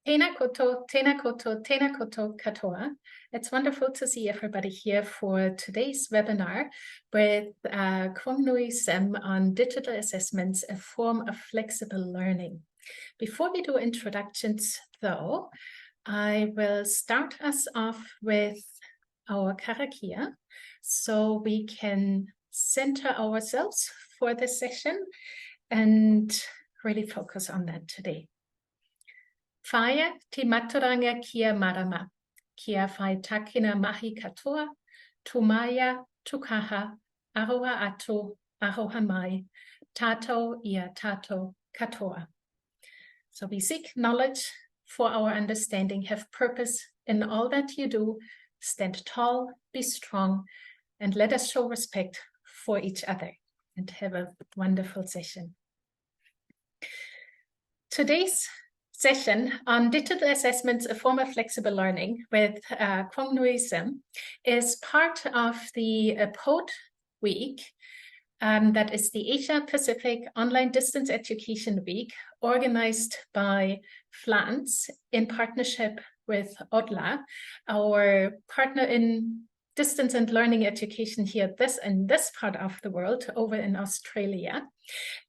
Tēnā koutou, tēnā koutou, tēnā koutou katoa. It's wonderful to see everybody here for today's webinar with Kwong Nui Sim on digital assessments, a form of flexible learning. Before we do introductions, though, I will start us off with our karakia so we can center ourselves for this session and really focus on that today. Whaia te maturanga kia marama, kia whai takina mahi katoa, tumaya, tukaha, aroha ato, aroha mai, tato ia tato katoa. So we seek knowledge for our understanding, have purpose in all that you do, stand tall, be strong, and let us show respect for each other and have a wonderful session. Today's session on digital assessments, a form of flexible learning with Kwong Nui Sim is part of the PODE week. That is the Asia Pacific Online Distance Education Week, organized by FLANS in partnership with ODLA, our partner in distance and learning education here in this part of the world, over in Australia.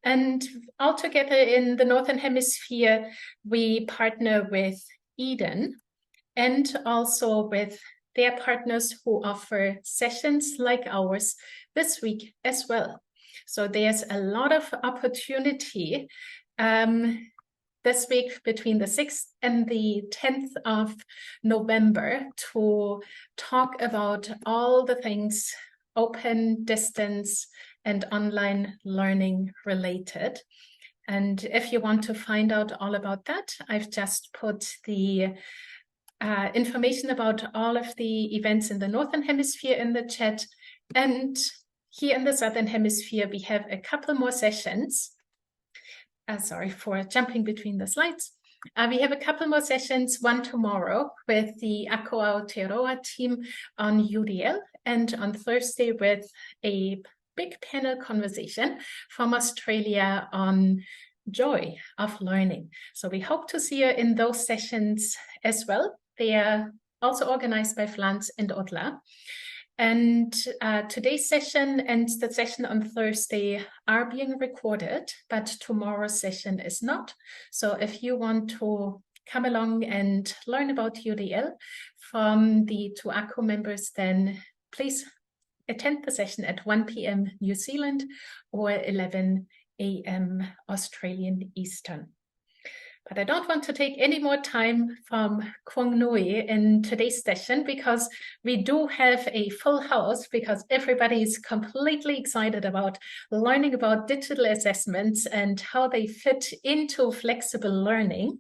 And altogether in the Northern Hemisphere, we partner with Eden and also with their partners who offer sessions like ours this week as well. So there's a lot of opportunity this week between the 6th and the 10th of November to talk about all the things open, distance, and online learning related. And if you want to find out all about that, I've just put the information about all of the events in the Northern Hemisphere in the chat. And here in the Southern Hemisphere, we have a couple more sessions. Sorry for jumping between the slides. We have a couple more sessions, one tomorrow with the Ako Aotearoa team on UDL, and on Thursday with a big panel conversation from Australia on joy of learning. So we hope to see you in those sessions as well. They are also organized by FLANS and ODLA. And today's session and the session on Thursday are being recorded, but tomorrow's session is not. So if you want to come along and learn about UDL from the two ACO members, then please attend the session at 1 p.m. New Zealand or 11 a.m. Australian Eastern. But I don't want to take any more time from Kwong Nui in today's session, because we do have a full house, because everybody is completely excited about learning about digital assessments and how they fit into flexible learning.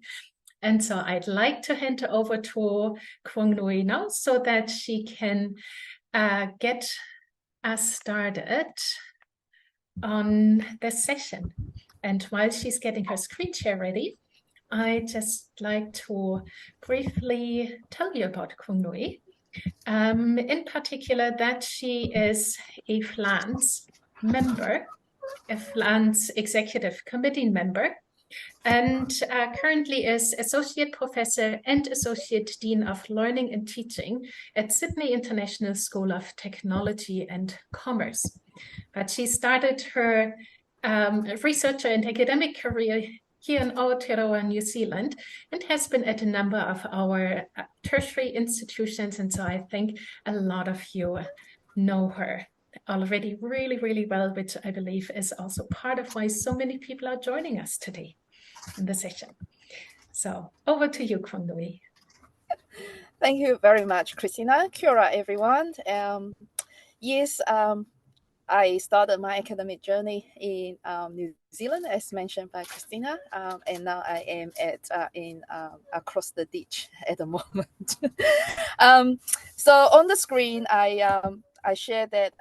And so I'd like to hand over to Kwong Nui now so that she can get us started on this session. And while she's getting her screen share ready, I'd just like to briefly tell you about Kwong Nui. In particular, that she is a FLANS member, a FLANS Executive Committee member, and currently is Associate Professor and Associate Dean of Learning and Teaching at Sydney International School of Technology and Commerce. But she started her researcher and academic career here in Aotearoa, New Zealand, and has been at a number of our tertiary institutions. And so I think a lot of you know her already really, really well, which I believe is also part of why so many people are joining us today in the session. So over to you, Kwong Nui. Thank you very much, Christina. Kia ora, everyone. Yes, I started my academic journey in New Zealand, as mentioned by Christina, and now I am across the ditch at the moment. So on the screen, I share that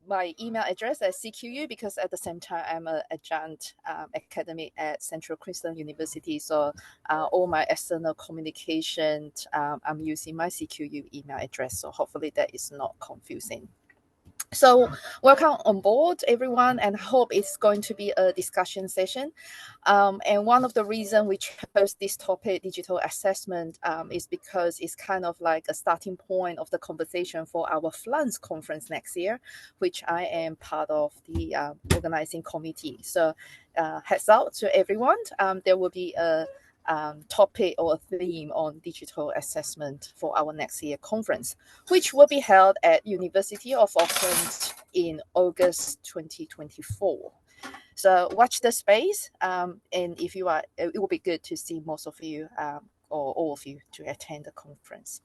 my email address at CQU, because at the same time I'm an adjunct academic at Central Queensland University. So all my external communication, I'm using my CQU email address. So hopefully that is not confusing. So welcome on board, everyone, and hope it's going to be a discussion session. And one of the reasons we chose this topic, digital assessment, is because it's kind of like a starting point of the conversation for our FLANS conference next year, which I am part of the organizing committee. So heads out to everyone. There will be a topic or a theme on digital assessment for our next year conference, which will be held at University of Auckland in August 2024. So watch the space, and if you are, it will be good to see most of you or all of you to attend the conference.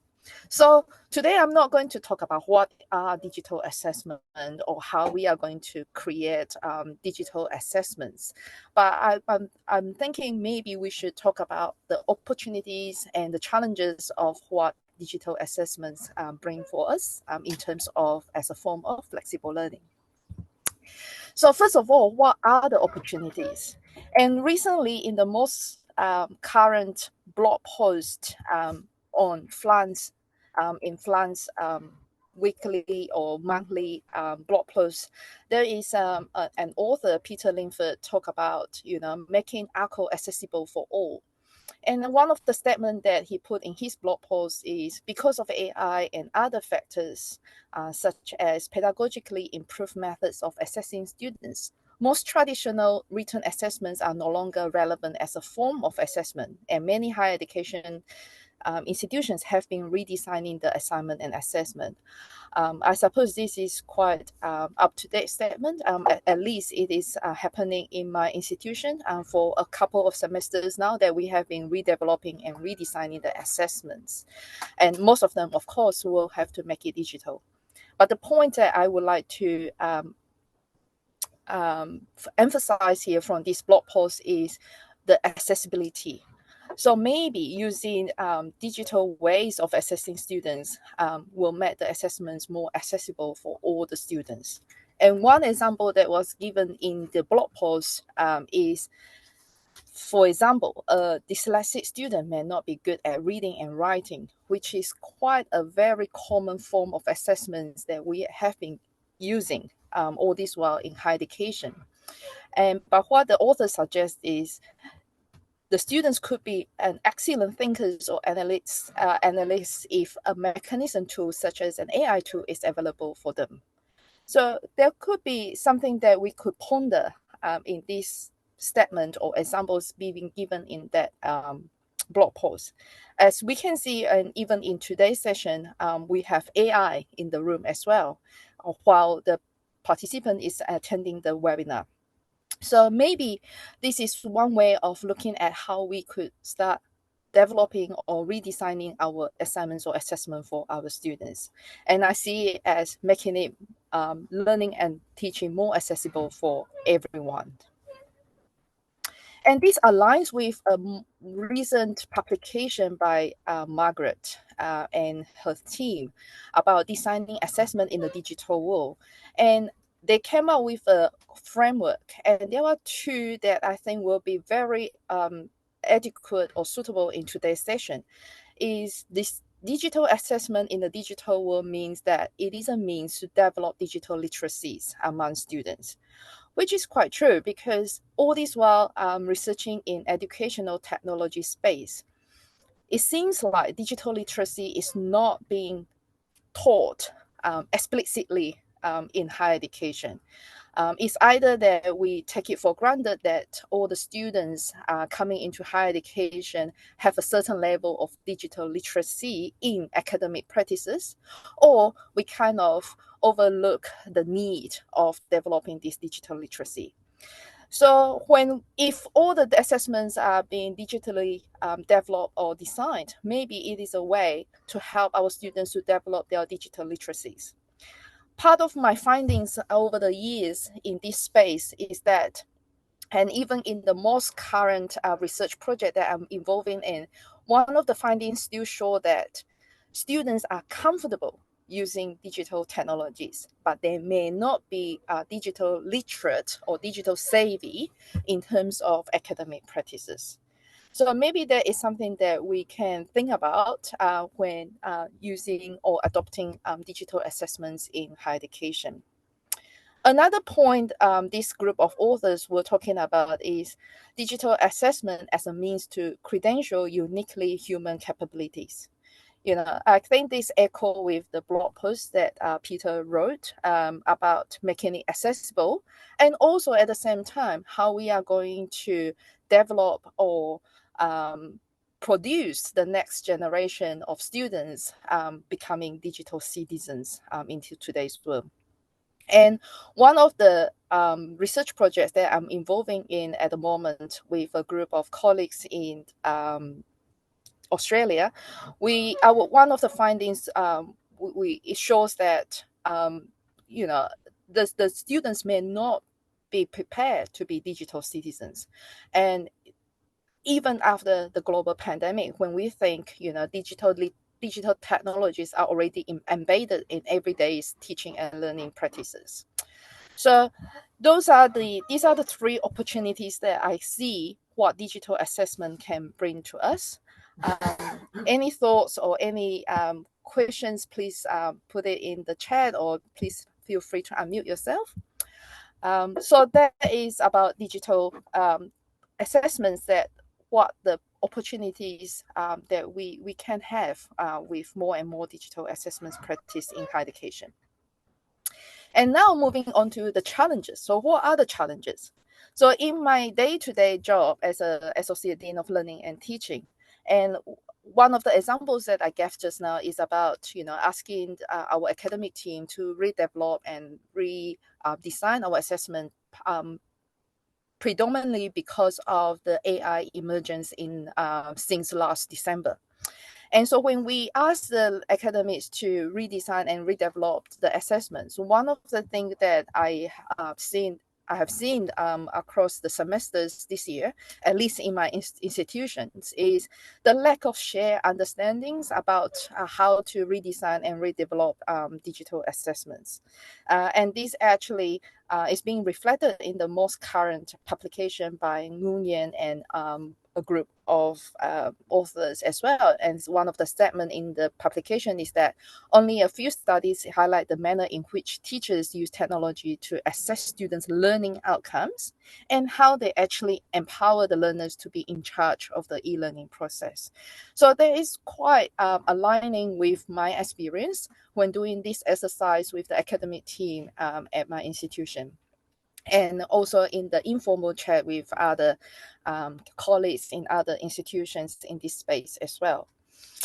So today I'm not going to talk about what are digital assessment or how we are going to create digital assessments, but I'm thinking maybe we should talk about the opportunities and the challenges of what digital assessments bring for us in terms of as a form of flexible learning. So first of all, what are the opportunities? And recently in the most current blog post on FLANS, in FLANS weekly or monthly blog posts, there is an author, Peter Linford, talk about, making ARCO accessible for all. And one of the statements that he put in his blog post is because of AI and other factors, such as pedagogically improved methods of assessing students, most traditional written assessments are no longer relevant as a form of assessment, and many higher education institutions have been redesigning the assignment and assessment. I suppose this is quite up-to-date statement. At least it is happening in my institution for a couple of semesters now that we have been redeveloping and redesigning the assessments. And most of them, of course, will have to make it digital. But the point that I would like to emphasize here from this blog post is the accessibility. So maybe using digital ways of assessing students will make the assessments more accessible for all the students. And one example that was given in the blog post is, for example, a dyslexic student may not be good at reading and writing, which is quite a very common form of assessments that we have been using all this while in higher education. But what the author suggests is the students could be an excellent thinkers or analysts if a mechanism tool such as an AI tool is available for them. So there could be something that we could ponder in this statement or examples being given in that blog post. As we can see, and even in today's session, we have AI in the room as well, while the participant is attending the webinar. So maybe this is one way of looking at how we could start developing or redesigning our assignments or assessment for our students. And I see it as making it learning and teaching more accessible for everyone. And this aligns with a recent publication by Margaret and her team about designing assessment in the digital world. And they came up with a framework, and there are two that I think will be very adequate or suitable in today's session. Is this digital assessment in the digital world means that it is a means to develop digital literacies among students, which is quite true because all this while researching in educational technology space, it seems like digital literacy is not being taught explicitly in higher education. It's either that we take it for granted that all the students coming into higher education have a certain level of digital literacy in academic practices, or we kind of overlook the need of developing this digital literacy. So if all the assessments are being digitally developed or designed, maybe it is a way to help our students to develop their digital literacies. Part of my findings over the years in this space is that, and even in the most current research project that I'm involved in, one of the findings still show that students are comfortable using digital technologies, but they may not be digital literate or digital savvy in terms of academic practices. So maybe that is something that we can think about when using or adopting digital assessments in higher education. Another point this group of authors were talking about is digital assessment as a means to credential uniquely human capabilities. I think this echo with the blog post that Peter wrote about making it accessible, and also at the same time how we are going to develop or produce the next generation of students becoming digital citizens into today's world. And one of the research projects that I'm involving in at the moment with a group of colleagues in Australia, one of the findings it shows that the students may not be prepared to be digital citizens, and even after the global pandemic, when we think digital technologies are already embedded in everyday teaching and learning practices. So these are the three opportunities that I see what digital assessment can bring to us. Any thoughts or any questions, please put it in the chat, or please feel free to unmute yourself. So that is about digital assessments, that what the opportunities that we can have with more and more digital assessments practice in higher education. And now moving on to the challenges. So what are the challenges? So in my day-to-day job as an Associate Dean of Learning and Teaching, and one of the examples that I gave just now is about asking our academic team to redevelop and redesign our assessment predominantly because of the AI emergence since last December. And so when we ask the academics to redesign and redevelop the assessments, one of the things that I have seen across the semesters this year, at least in my institutions, is the lack of shared understandings about how to redesign and redevelop digital assessments. And this actually is being reflected in the most current publication by Nguyen and a group of authors as well. And one of the statements in the publication is that only a few studies highlight the manner in which teachers use technology to assess students' learning outcomes and how they actually empower the learners to be in charge of the e-learning process. So there is quite aligning with my experience when doing this exercise with the academic team at my institution, and also in the informal chat with other colleagues in other institutions in this space as well.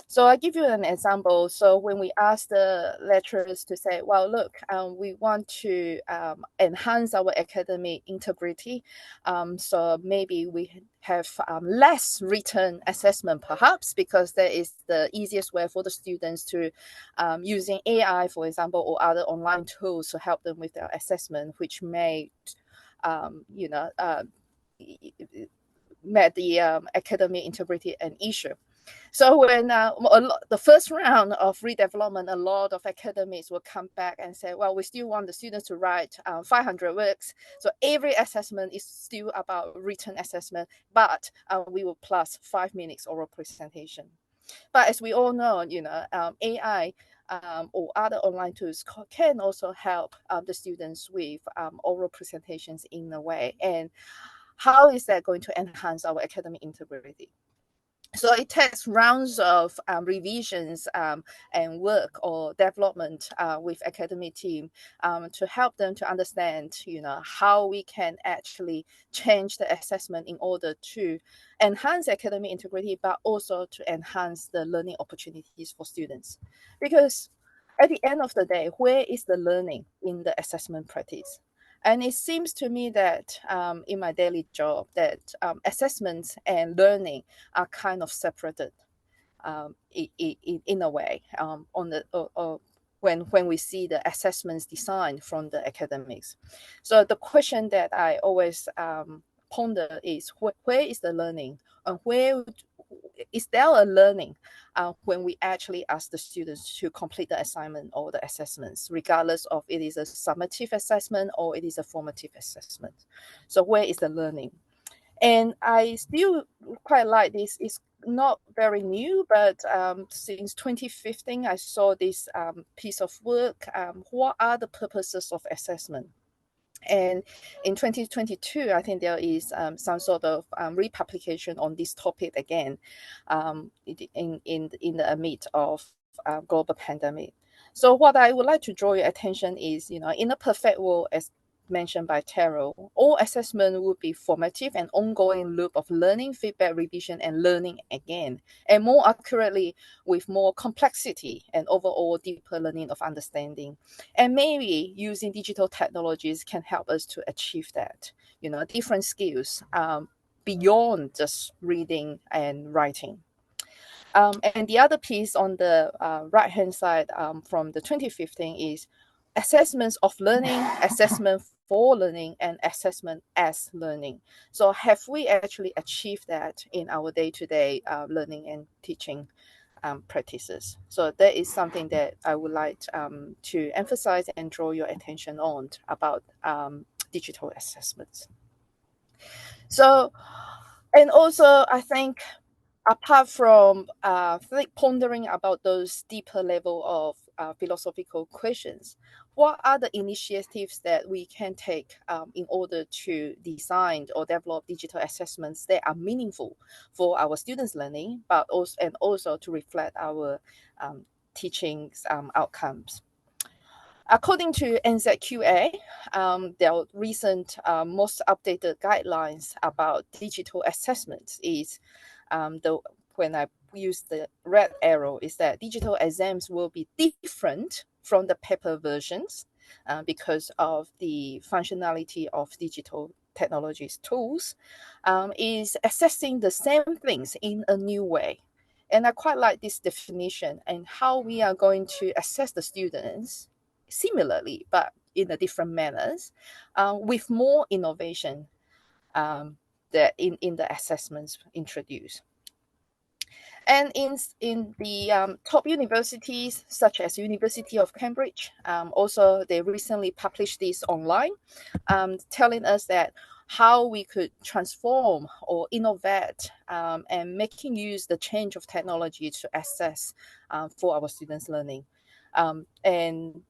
So I give you an example. So when we ask the lecturers to say, well, look, we want to enhance our academic integrity. So maybe we have less written assessment, perhaps, because that is the easiest way for the students to using AI, for example, or other online tools to help them with their assessment, which may, make the academic integrity an issue. So when the first round of redevelopment, a lot of academics will come back and say, well, we still want the students to write 500 words. So every assessment is still about written assessment, but we will plus 5 minutes oral presentation. But as we all know, AI or other online tools can also help the students with oral presentations in a way. And how is that going to enhance our academic integrity? So it takes rounds of revisions and work or development with academic team to help them to understand, how we can actually change the assessment in order to enhance academic integrity, but also to enhance the learning opportunities for students. Because at the end of the day, where is the learning in the assessment practice? And it seems to me that in my daily job that assessments and learning are kind of separated in a way when we see the assessments designed from the academics. So the question that I always ponder is where is the learning, and where is there a learning when we actually ask the students to complete the assignment or the assessments, regardless of it is a summative assessment or it is a formative assessment. So where is the learning? And I still quite like this. It's not very new, but since 2015, I saw this piece of work. What are the purposes of assessment? And in 2022, I think there is some sort of republication on this topic again, in the midst of global pandemic. So what I would like to draw your attention is, in a perfect world, as mentioned by Tero, all assessment would be formative and ongoing loop of learning, feedback, revision, and learning again, and more accurately, with more complexity and overall deeper learning of understanding. And maybe using digital technologies can help us to achieve that, different skills beyond just reading and writing. And the other piece on the right-hand side from the 2015 is assessments of learning, assessment for learning, and assessment as learning. So have we actually achieved that in our day-to-day learning and teaching practices? So that is something that I would like to emphasize and draw your attention on about digital assessments. So, and also I think, apart from pondering about those deeper level of philosophical questions, what are the initiatives that we can take in order to design or develop digital assessments that are meaningful for our students' learning, but also to reflect our teaching's outcomes? According to NZQA, their recent most updated guidelines about digital assessments is when I use the red arrow, is that digital exams will be different from the paper versions because of the functionality of digital technologies tools, is assessing the same things in a new way. And I quite like this definition and how we are going to assess the students similarly, but in a different manners, with more innovation that in the assessments introduced. And in the top universities, such as University of Cambridge, also they recently published this online, telling us that how we could transform or innovate and making use the change of technology to assess for our students' learning. And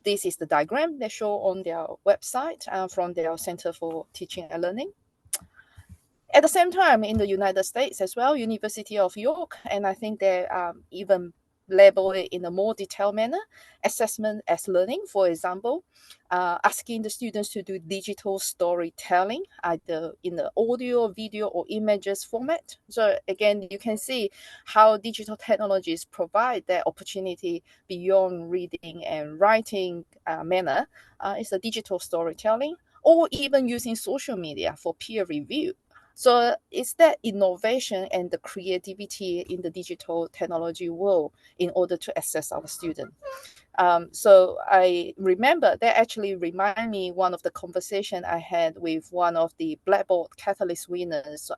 this is the diagram they show on their website from their Center for Teaching and Learning. At the same time, in the United States as well, University of York, and I think they even label it in a more detailed manner, assessment as learning, for example, asking the students to do digital storytelling, either in the audio, video, or images format. So again, you can see how digital technologies provide that opportunity beyond reading and writing manner. It's a digital storytelling, or even using social media for peer review. So it's that innovation and the creativity in the digital technology world in order to assess our students. So I remember that actually remind me one of the conversation I had with one of the Blackboard Catalyst winners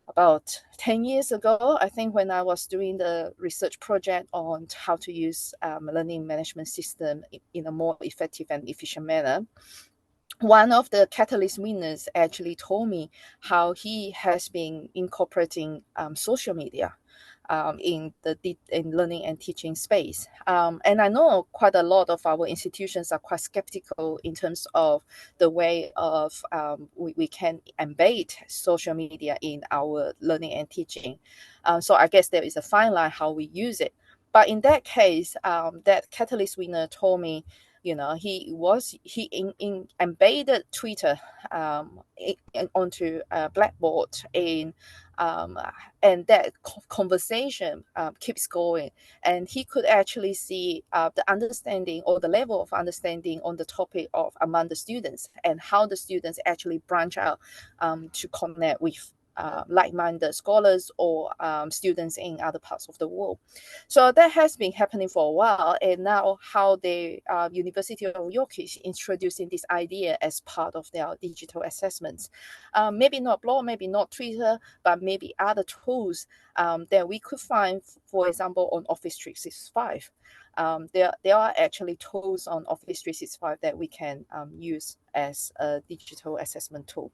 about 10 years ago, I think, when I was doing the research project on how to use learning management system in a more effective and efficient manner. One of the Catalyst winners actually told me how he has been incorporating social media in learning and teaching space. And I know quite a lot of our institutions are quite skeptical in terms of the way of we can embed social media in our learning and teaching. So I guess there is a fine line how we use it. But in that case, that Catalyst winner told me, he embedded Twitter onto Blackboard and that conversation keeps going, and he could actually see the understanding or the level of understanding on the topic of among the students, and how the students actually branch out to connect with like-minded scholars or students in other parts of the world. So that has been happening for a while, and now how the University of York is introducing this idea as part of their digital assessments. Maybe not blog, maybe not Twitter, but maybe other tools that we could find, for example, on Office 365. There are actually tools on Office 365 that we can use as a digital assessment tool.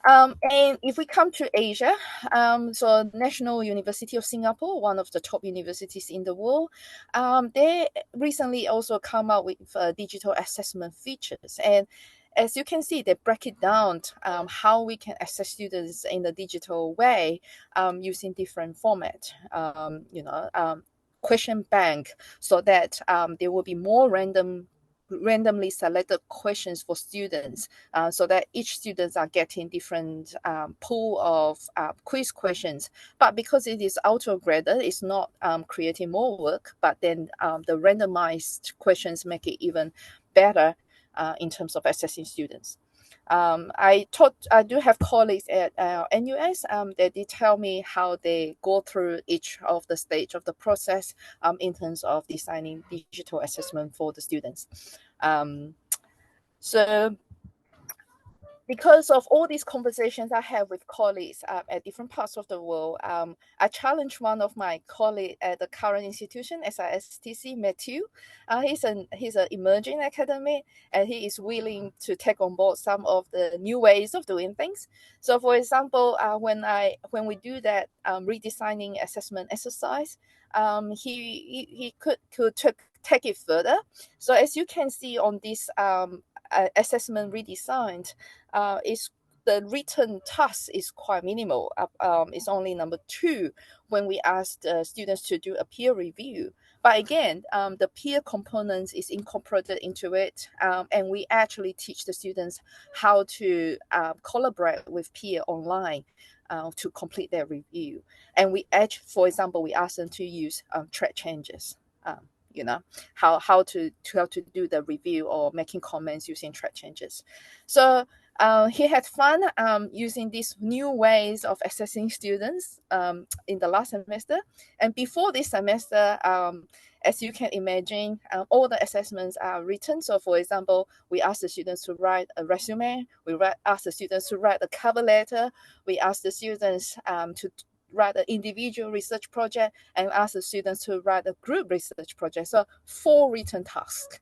And if we come to Asia, so National University of Singapore, one of the top universities in the world, they recently also come out with digital assessment features. And as you can see, they break it down how we can assess students in a digital way using different format, question bank, so that there will be more randomly selected questions for students, so that each students are getting different pool of quiz questions. But because it is auto-graded, it's not creating more work, but then the randomized questions make it even better in terms of assessing students. I do have colleagues at NUS that did tell me how they go through each of the stage of the process in terms of designing digital assessment for the students. So because of all these conversations I have with colleagues at different parts of the world, I challenged one of my colleagues at the current institution, SISTC, Matthew. He's an emerging academic, and he is willing to take on board some of the new ways of doing things. So, for example, when we do that redesigning assessment exercise, he could take it further. So, as you can see on this assessment redesigned, is the written task is quite minimal. It's only number 2 when we ask students to do a peer review. But again, the peer component is incorporated into it, and we actually teach the students how to collaborate with peer online to complete their review. And for example, we ask them to use track changes. How to do the review or making comments using track changes. So he had fun using these new ways of assessing students in the last semester. And before this semester, as you can imagine, all the assessments are written. So for example, we ask the students to write a resume. We ask the students to write a cover letter. We ask the students to write an individual research project, and ask the students to write a group research project. So 4 written tasks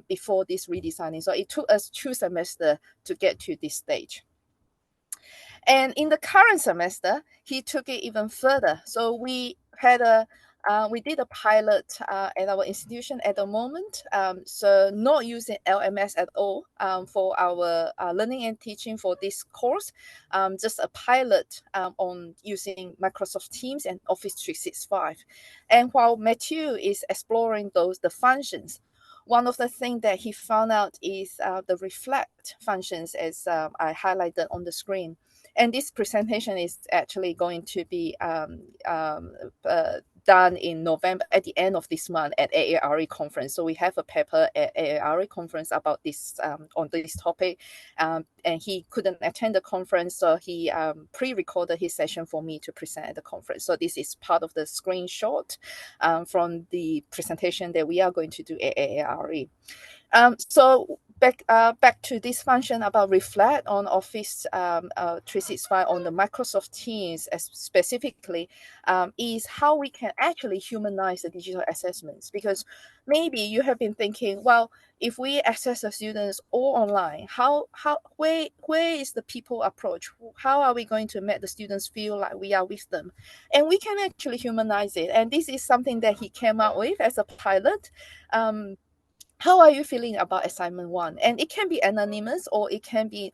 before this redesigning. So it took us 2 semesters to get to this stage. And in the current semester, he took it even further. So we did a pilot at our institution at the moment. So not using LMS at all for our learning and teaching for this course, just a pilot on using Microsoft Teams and Office 365. And while Matthew is exploring the functions, one of the things that he found out is the reflect functions, as I highlighted on the screen. And this presentation is actually going to be done in November, at the end of this month at AARE conference. So we have a paper at AARE conference about this on this topic, and he couldn't attend the conference, so he pre-recorded his session for me to present at the conference. So this is part of the screenshot from the presentation that we are going to do at AARE. So back to this function about reflect on Office 365 on the Microsoft Teams specifically, is how we can actually humanize the digital assessments. Because maybe you have been thinking, well, if we assess the students all online, where is the people approach? How are we going to make the students feel like we are with them? And we can actually humanize it. And this is something that he came up with as a pilot. How are you feeling about assignment 1? And it can be anonymous, or it can be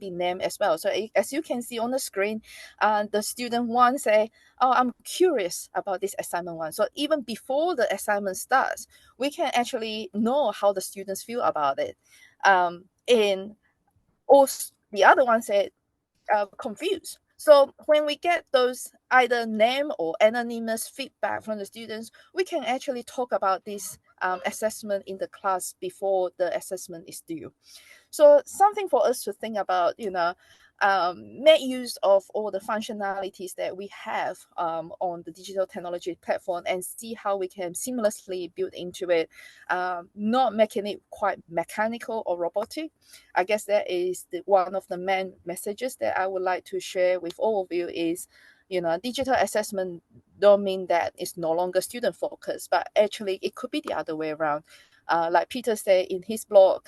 named as well. So as you can see on the screen, the student 1 say, oh, I'm curious about this assignment 1. So even before the assignment starts, we can actually know how the students feel about it. And also the other one said confused. So when we get those either name or anonymous feedback from the students, we can actually talk about this assessment in the class before the assessment is due. So something for us to think about, make use of all the functionalities that we have on the digital technology platform, and see how we can seamlessly build into it, not making it quite mechanical or robotic. I guess that is one of the main messages that I would like to share with all of you is, digital assessment don't mean that it's no longer student focused, but actually it could be the other way around. Like Peter said in his blog,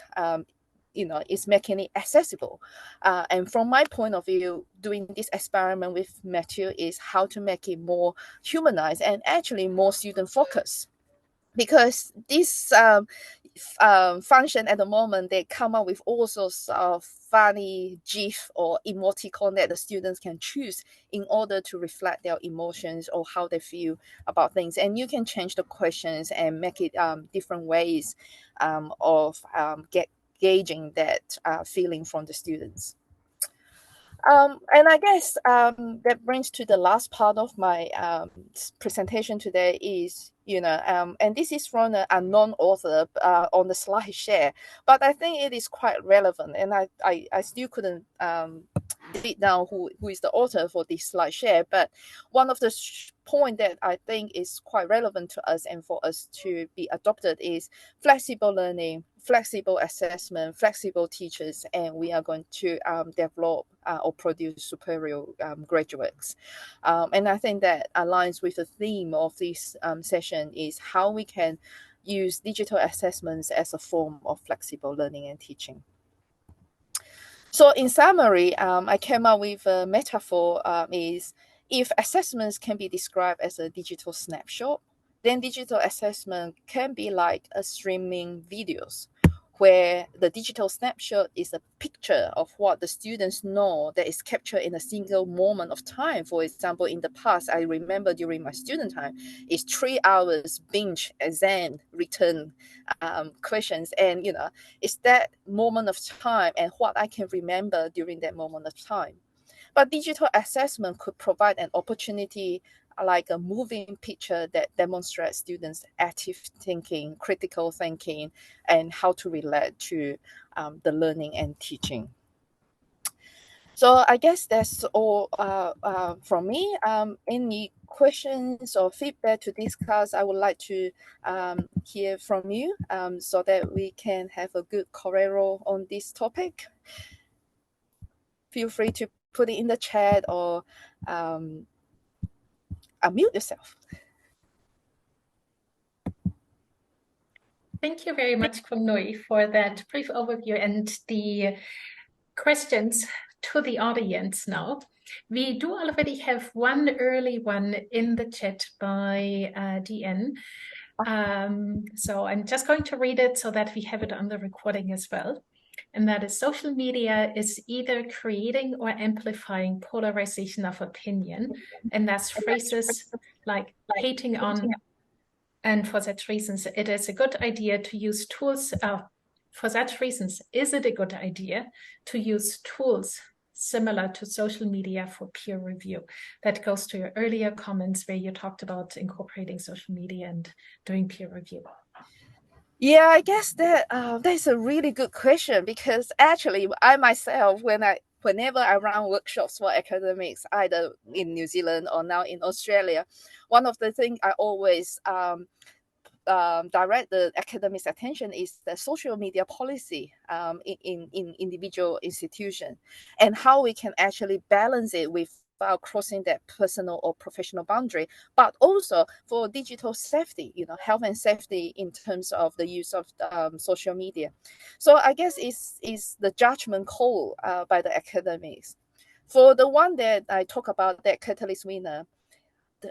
is making it accessible. And from my point of view, doing this experiment with Matthew is how to make it more humanized and actually more student focused. Because this function at the moment, they come up with all sorts of funny GIF or emoticon that the students can choose in order to reflect their emotions or how they feel about things. And you can change the questions and make it different ways of gauging that feeling from the students. And I guess that brings to the last part of my presentation today is, and this is from a unknown author on the slide share, but I think it is quite relevant, and I still couldn't dig down who is the author for this slide share, but one of the point that I think is quite relevant to us and for us to be adopted is flexible learning, flexible assessment, flexible teachers, and we are going to develop or produce superior graduates. And I think that aligns with the theme of this session is how we can use digital assessments as a form of flexible learning and teaching. So in summary, I came up with a metaphor is if assessments can be described as a digital snapshot, then digital assessment can be like a streaming videos, where the digital snapshot is a picture of what the students know that is captured in a single moment of time. For example, in the past, I remember during my student time, is 3 hours binge exam written questions, and it's that moment of time and what I can remember during that moment of time. But digital assessment could provide an opportunity like a moving picture that demonstrates students' active thinking, critical thinking, and how to relate to the learning and teaching. So I guess that's all from me. Any questions or feedback to discuss, I would like to hear from you so that we can have a good correlation on this topic. Feel free to put it in the chat or unmute yourself. Thank you very much, Kwong Nui, for that brief overview and the questions to the audience now. We do already have one early one in the chat by DN. So I'm just going to read it so that we have it on the recording as well. And that is, social media is either creating or amplifying polarization of opinion, and thus phrases like hating on. And for such reasons, it is a good idea to use tools. For such reasons, is it a good idea to use tools similar to social media for peer review? That goes to your earlier comments where you talked about incorporating social media and doing peer review. Yeah, I guess that that's a really good question, because actually I myself, whenever I run workshops for academics, either in New Zealand or now in Australia, one of the things I always direct the academics' attention is the social media policy in individual institutions, and how we can actually balance it without crossing that personal or professional boundary, but also for digital safety, health and safety in terms of the use of social media. So I guess it's the judgment call by the academics. For the one that I talk about, that Catalyst winner,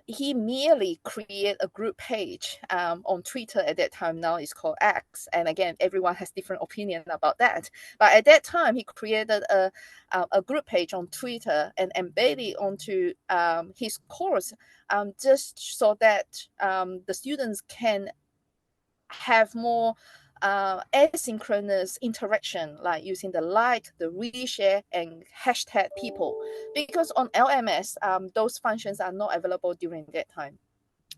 he merely created a group page on Twitter at that time. Now it's called X, and again, everyone has different opinion about that. But at that time, he created a group page on Twitter and embedded onto his course, just so that the students can have more asynchronous interaction, like using the like, the reshare, and hashtag people, because on LMS those functions are not available during that time.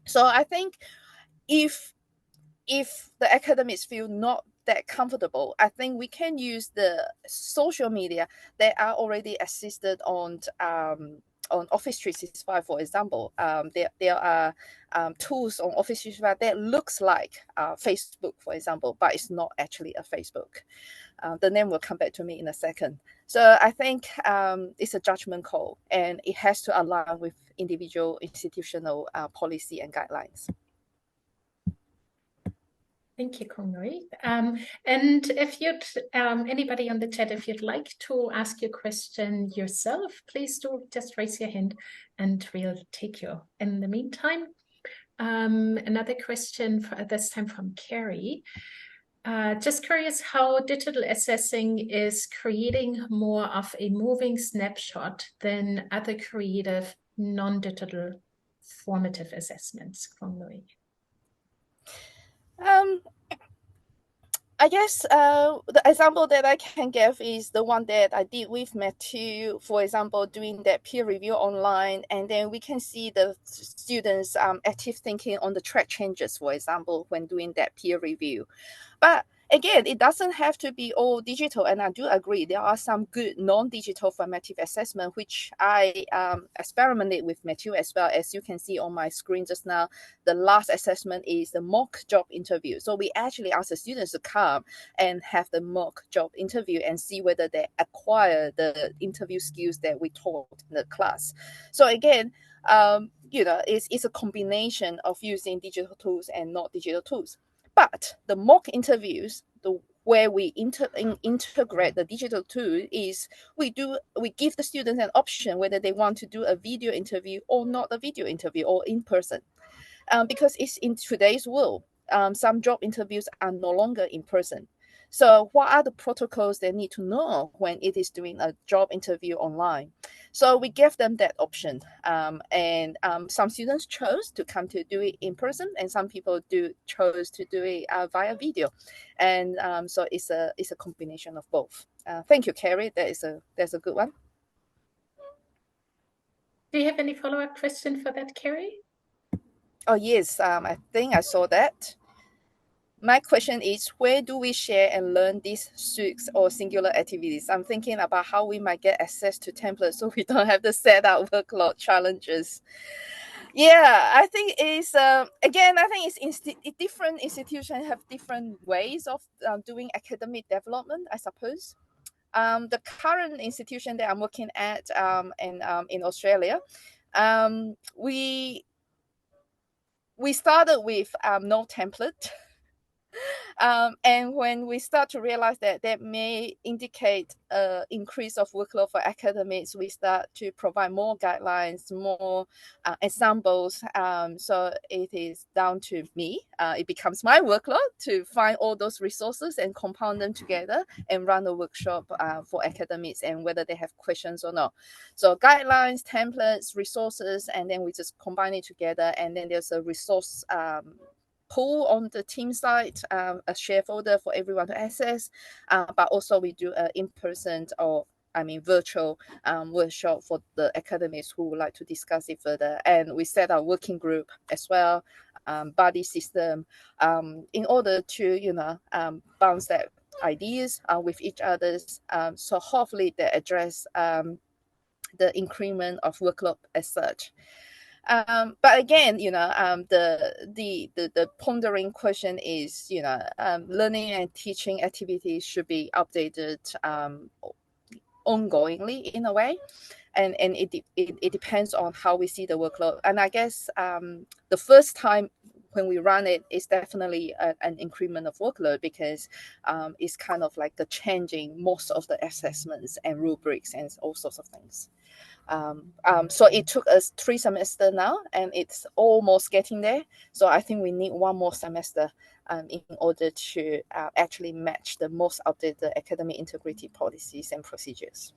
So I think if the academics feel not that comfortable, I think we can use the social media that are already assisted on Office 365, for example. There are tools on Office 365 that looks like Facebook, for example, but it's not actually a Facebook. The name will come back to me in a second. So I think it's a judgment call, and it has to align with individual institutional policy and guidelines. Thank you, Kongnui. And if you'd, anybody on the chat, if you'd like to ask your question yourself, please do just raise your hand and we'll take you. In the meantime, another question for this time from Carrie. Just curious how digital assessing is creating more of a moving snapshot than other creative, non-digital formative assessments, Kongnui. I guess the example that I can give is the one that I did with Matthew, for example, doing that peer review online, and then we can see the students' active thinking on the track changes, for example, when doing that peer review. But again, it doesn't have to be all digital, and I do agree there are some good non-digital formative assessment, which I experimented with Matthew as well. As you can see on my screen just now, the last assessment is the mock job interview. So we actually ask the students to come and have the mock job interview and see whether they acquire the interview skills that we taught in the class. So again, it's a combination of using digital tools and not digital tools. But the mock interviews, where we integrate the digital tool, is we give the students an option whether they want to do a video interview or not a video interview or in person, because it's in today's world. Some job interviews are no longer in person. So what are the protocols they need to know when it is doing a job interview online? So we gave them that option. And some students chose to come to do it in person, and some people chose to do it via video. And so it's a combination of both. Thank you, Carrie. That's a good one. Do you have any follow-up question for that, Carrie? Oh, yes. I think I saw that. My question is, where do we share and learn these suites or singular activities? I'm thinking about how we might get access to templates so we don't have to set out workload challenges. Yeah, I think it's, again, I think it's different institutions have different ways of doing academic development, I suppose. The current institution that I'm working at in Australia, we started with no template. And when we start to realize that may indicate increase of workload for academics, we start to provide more guidelines, more examples. So it is down to me. It becomes my workload to find all those resources and compound them together and run a workshop for academics, and whether they have questions or not. So guidelines, templates, resources, and then we just combine it together. And then there's a resource pool on the team site, a share folder for everyone to access, but also we do an in-person virtual workshop for the academics who would like to discuss it further. And we set our working group as well, buddy system, in order to bounce that ideas with each others. So hopefully they address the increment of workload as such. But again, the pondering question is, learning and teaching activities should be updated ongoingly in a way, and it depends on how we see the workload. And I guess the first time when we run it is definitely an increment of workload, because it's kind of like the changing most of the assessments and rubrics and all sorts of things. So it took us 3 semesters now, and it's almost getting there. So I think we need 1 more semester in order to actually match the most updated academic integrity policies and procedures.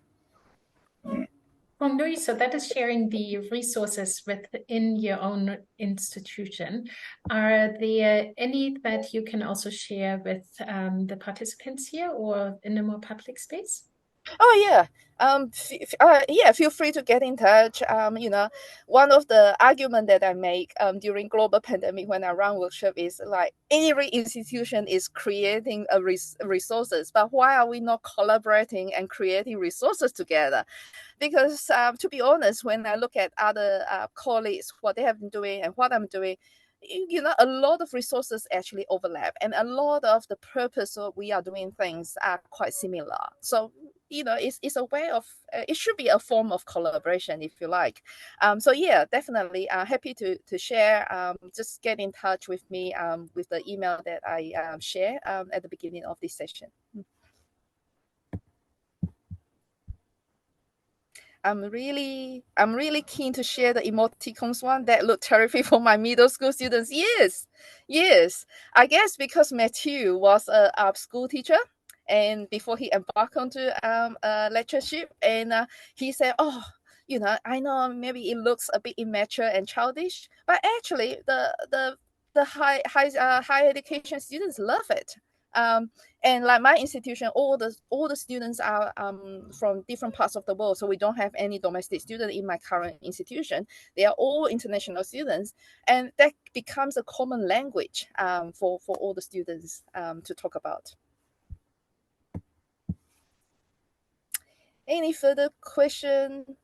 Kongnui, so that is sharing the resources within your own institution. Are there any that you can also share with the participants here or in a more public space? Oh yeah. Feel free to get in touch. One of the argument that I make during global pandemic when I run workshop is like every institution is creating resources, but why are we not collaborating and creating resources together? Because to be honest, when I look at other colleagues, what they have been doing and what I'm doing, a lot of resources actually overlap, and a lot of the purpose of we are doing things are quite similar. So it's a way of it should be a form of collaboration, if you like. So yeah, definitely happy to share. Just get in touch with me with the email that I share at the beginning of this session. I'm really keen to share the emoticons one that look terrific for my middle school students. Yes. I guess because Matthew was a school teacher, and before he embarked onto a lectureship, and he said, "Oh, I know maybe it looks a bit immature and childish, but actually the higher education students love it." And like my institution, all the students are from different parts of the world, so we don't have any domestic student in my current institution. They are all international students, and that becomes a common language for all the students to talk about. Any further question,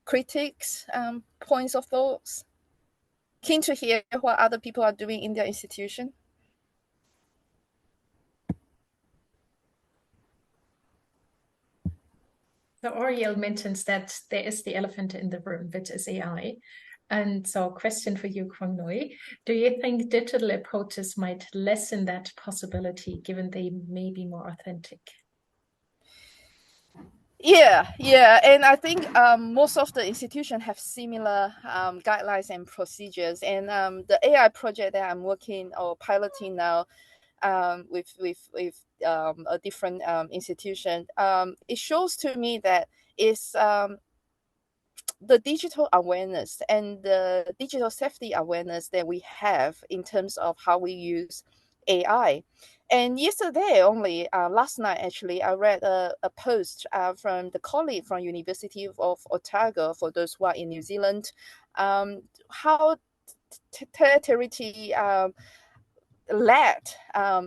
critiques, points of thoughts? Keen to hear what other people are doing in their institution. So Oriel mentions that there is the elephant in the room, which is AI. And so question for you, Kwong Nui, do you think digital approaches might lessen that possibility given they may be more authentic? Yeah, and I think most of the institutions have similar guidelines and procedures. And the AI project that I'm working or piloting now with a different institution, it shows to me that it's the digital awareness and the digital safety awareness that we have in terms of how we use AI. And yesterday only, last night actually, I read a post from the colleague from University of Otago, for those who are in New Zealand, how Territory led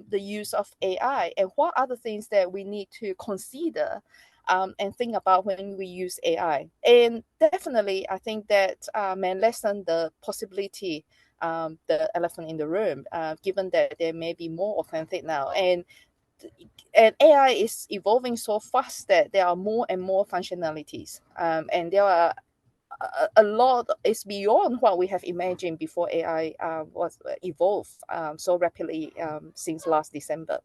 the use of AI, and what are the things that we need to consider and think about when we use AI. And definitely, I think that may lessen the possibility, the elephant in the room, given that there may be more authentic now. And AI is evolving so fast that there are more and more functionalities, and there are a lot is beyond what we have imagined before AI was evolved so rapidly since last December.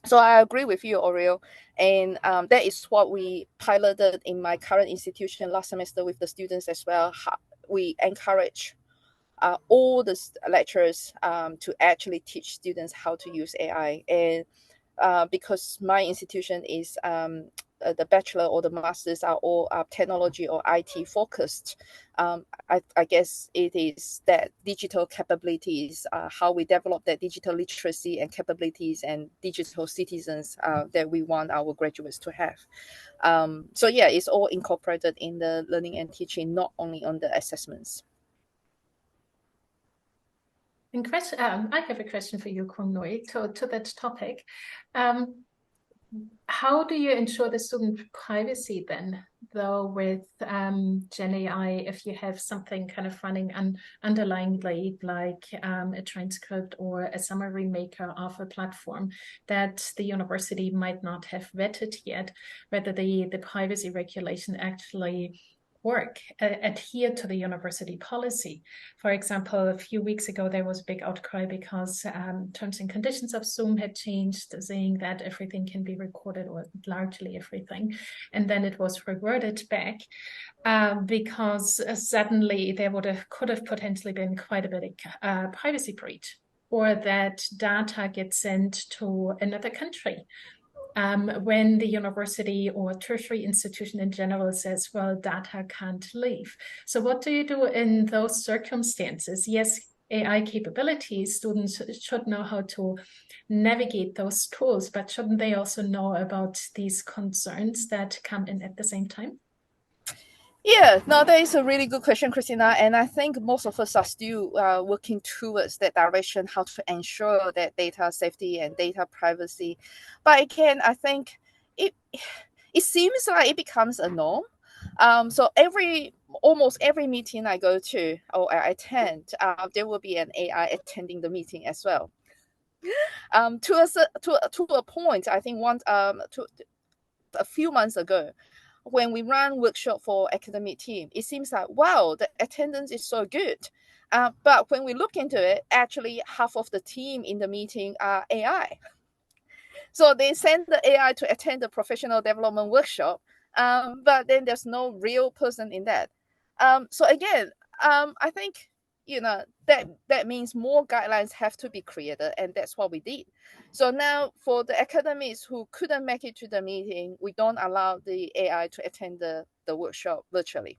So I agree with you, Oriel, and that is what we piloted in my current institution last semester with the students as well. We encourage all the lecturers to actually teach students how to use AI. And because my institution is the bachelor or the masters are all technology or IT focused, I guess it is that digital capabilities, how we develop that digital literacy and capabilities and digital citizens that we want our graduates to have. So yeah, it's all incorporated in the learning and teaching, not only on the assessments. I have a question for you, Kwong Nui, to that topic. How do you ensure the student privacy then, though, with Gen AI, if you have something kind of running underlyingly, like a transcript or a summary maker of a platform that the university might not have vetted yet, whether the privacy regulation actually adhere to the university policy. For example, a few weeks ago, there was a big outcry because terms and conditions of Zoom had changed, saying that everything can be recorded, or largely everything. And then it was reverted back because suddenly there could have potentially been quite a bit of privacy breach, or that data gets sent to another country. When the university or tertiary institution in general says, well, data can't leave. So what do you do in those circumstances? Yes, AI capabilities, students should know how to navigate those tools, but shouldn't they also know about these concerns that come in at the same time? Yeah, no, that is a really good question, Christina. And I think most of us are still working towards that direction, how to ensure that data safety and data privacy. But again, I think it seems like it becomes a norm. So almost every meeting I go to or I attend, there will be an AI attending the meeting as well. To a point, I think a few months ago, when we ran workshop for academic team, it seems like, wow, the attendance is so good. But when we look into it, actually half of the team in the meeting are AI. So they send the AI to attend the professional development workshop, but then there's no real person in that. So again, I think that means more guidelines have to be created, and that's what we did. So now for the academics who couldn't make it to the meeting, we don't allow the AI to attend the workshop virtually.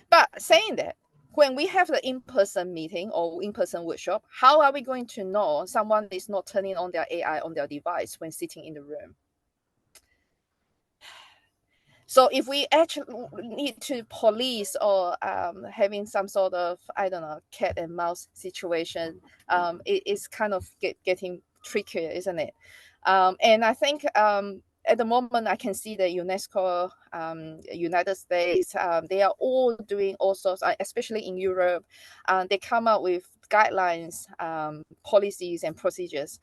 But saying that, when we have the in-person meeting or in-person workshop, how are we going to know someone is not turning on their AI on their device when sitting in the room? So if we actually need to police or having some sort of, I don't know, cat and mouse situation, it is kind of getting trickier, isn't it? And I think at the moment, I can see that UNESCO, United States, they are all doing all sorts, especially in Europe. They come up with guidelines, policies, and procedures.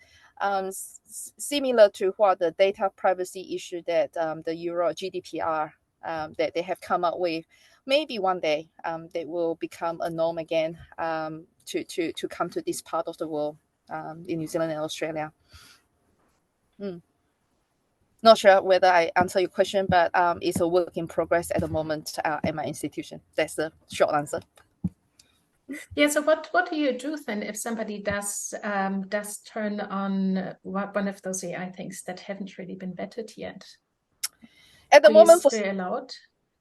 Similar to what the data privacy issue that the Euro GDPR that they have come up with. Maybe one day they will become a norm again to come to this part of the world in New Zealand and Australia. Not sure whether I answer your question, but it's a work in progress at the moment at my institution. That's the short answer. Yeah. So what do you do then if somebody does turn on one of those AI things that haven't really been vetted yet? At the moment, they're allowed.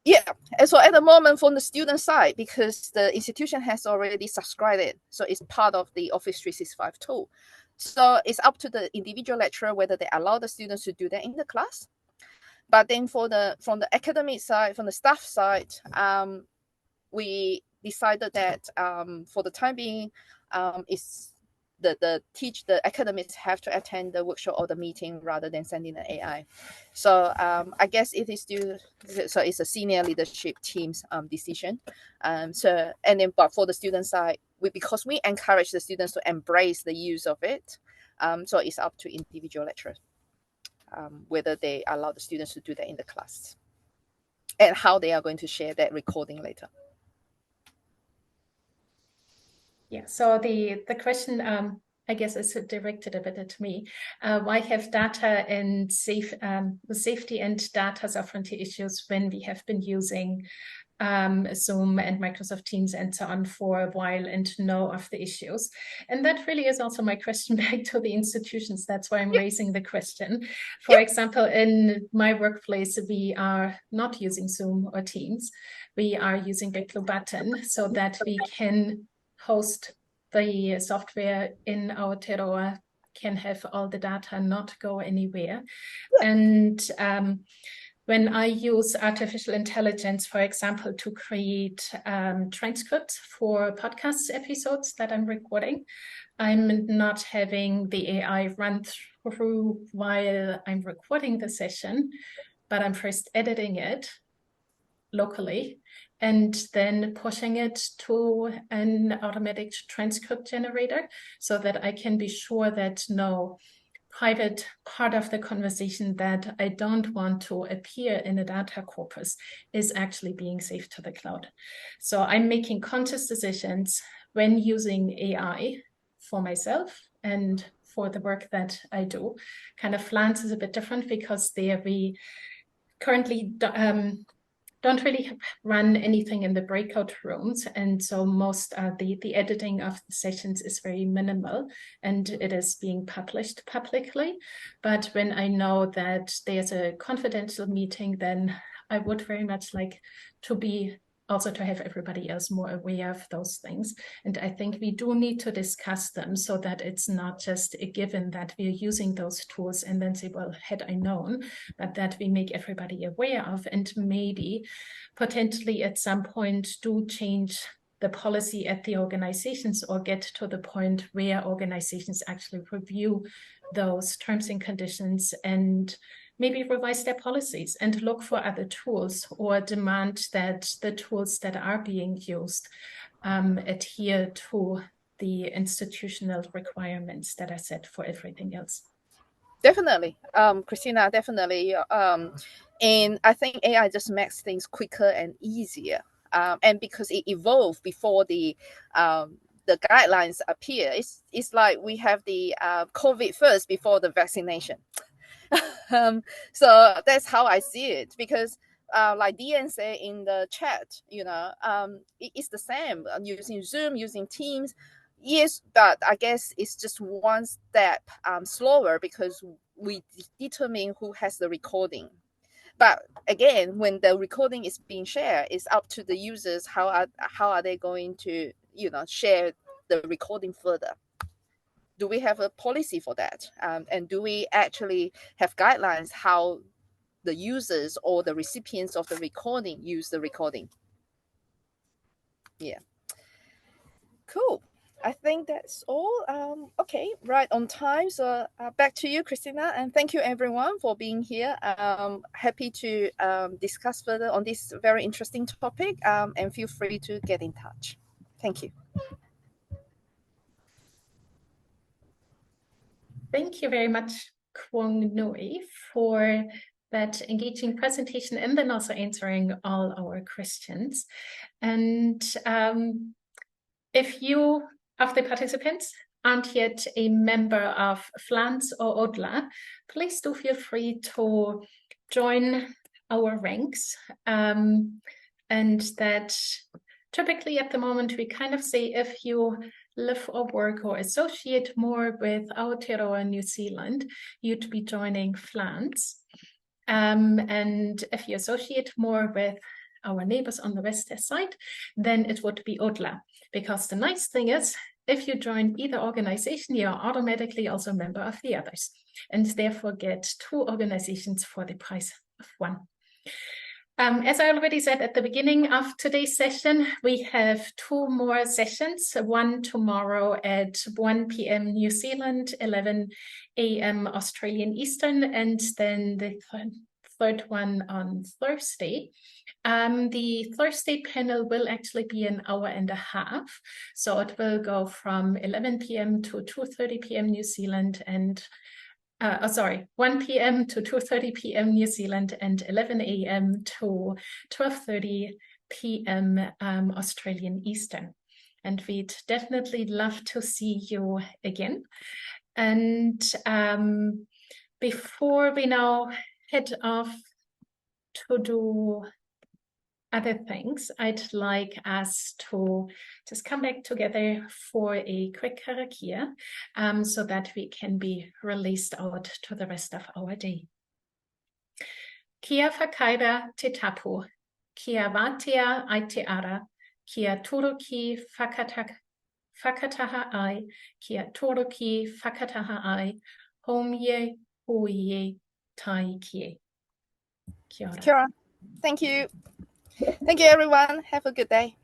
Yeah, and so at the moment from the student side, because the institution has already subscribed it, so it's part of the Office 365 tool. So it's up to the individual lecturer whether they allow the students to do that in the class. But then from the academic side, from the staff side, we decided that for the time being, it's the academics have to attend the workshop or the meeting rather than sending the AI. So I guess it is still, so it's a senior leadership team's decision. But for the student side, because we encourage the students to embrace the use of it, so it's up to individual lecturers whether they allow the students to do that in the class and how they are going to share that recording later. Yeah, so the question, I guess, is directed a bit at me. Why have data and safety and data sovereignty issues when we have been using Zoom and Microsoft Teams and so on for a while and know of the issues? And that really is also my question back to the institutions. That's why I'm raising the question. For example, in my workplace, we are not using Zoom or Teams. We are using Big-Blue-Button so that we can host the software in Aotearoa, can have all the data not go anywhere. And when I use artificial intelligence, for example, to create transcripts for podcast episodes that I'm recording, I'm not having the AI run through while I'm recording the session, but I'm first editing it locally and then pushing it to an automatic transcript generator so that I can be sure that no private part of the conversation that I don't want to appear in a data corpus is actually being saved to the cloud. So I'm making conscious decisions when using AI for myself and for the work that I do. Kind of Flans is a bit different because there we currently don't really run anything in the breakout rooms. And so most the editing of the sessions is very minimal and it is being published publicly. But when I know that there's a confidential meeting, then I would very much like to have everybody else more aware of those things. And I think we do need to discuss them so that it's not just a given that we're using those tools and then say, well, had I known, but that we make everybody aware of and maybe potentially at some point do change the policy at the organizations or get to the point where organizations actually review those terms and conditions and maybe revise their policies and look for other tools or demand that the tools that are being used adhere to the institutional requirements that are set for everything else. Definitely, Christina, definitely. And I think AI just makes things quicker and easier. And because it evolved before the guidelines appear, it's like we have the COVID first before the vaccination. So that's how I see it. Because like Dian said in the chat, it's the same using Zoom, using Teams. Yes, but I guess it's just one step slower because we determine who has the recording. But again, when the recording is being shared, it's up to the users how are they going to share the recording further. Do we have a policy for that? And do we actually have guidelines how the users or the recipients of the recording use the recording? Yeah. Cool. I think that's all. Okay, right on time. So back to you, Christina, and thank you everyone for being here. Happy to discuss further on this very interesting topic, and feel free to get in touch. Thank you. Thank you very much, Kwong Nui, for that engaging presentation and then also answering all our questions. And if you, of the participants, aren't yet a member of FLANS or ODLA, please do feel free to join our ranks. And that typically at the moment we kind of say if you live or work or associate more with Aotearoa New Zealand, you'd be joining FLANS. And if you associate more with our neighbors on the west side, then it would be ODLA. Because the nice thing is, if you join either organization, you are automatically also a member of the others, and therefore get 2 organizations for the price of 1. As I already said at the beginning of today's session, we have 2 more sessions, one tomorrow at 1 p.m. New Zealand, 11 a.m. Australian Eastern, and then the third one on Thursday. The Thursday panel will actually be an hour and a half. So it will go from 11 p.m. to 2:30 p.m. New Zealand and 1 p.m. to 2:30 p.m. New Zealand and 11 a.m. to 12:30 p.m. Australian Eastern. And we'd definitely love to see you again. And before we now head off to do other things, I'd like us to just come back together for a quick karakia so that we can be released out to the rest of our day. Kia whakaira te tapu, kia wātea ai te ara, kia toroki whakataha ai, kia toroki whakataha ai, homie huie tai kie. Kia ora. Kia ora. Thank you. Thank you, everyone. Have a good day.